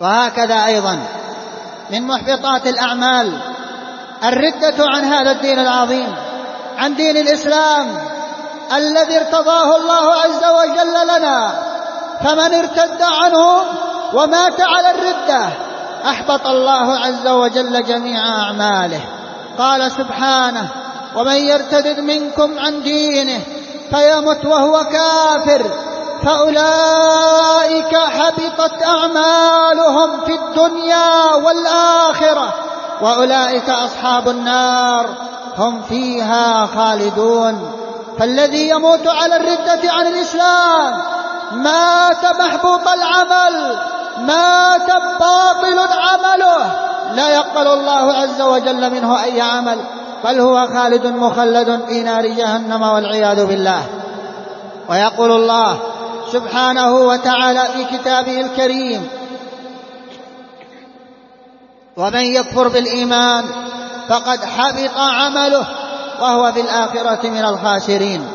وهكذا أيضا من محبطات الأعمال الردة عن هذا الدين العظيم، عن دين الإسلام الذي ارتضاه الله عز وجل لنا. فمن ارتد عنه ومات على الردة أحبط الله عز وجل جميع أعماله. قال سبحانه: ومن يرتد منكم عن دينه فيمت وهو كافر فأولئك حبطت أعمالهم في الدنيا والآخرة وأولئك أصحاب النار هم فيها خالدون. فالذي يموت على الردة عن الإسلام مات محبوط العمل، مات باطل عمله، لا يقبل الله عز وجل منه أي عمل، بل هو خالد مخلد في نار جهنم والعياذ بالله. ويقول الله سبحانه وتعالى في كتابه الكريم: ومن يكفر بالإيمان فقد حبط عمله وهو في الآخرة من الخاسرين.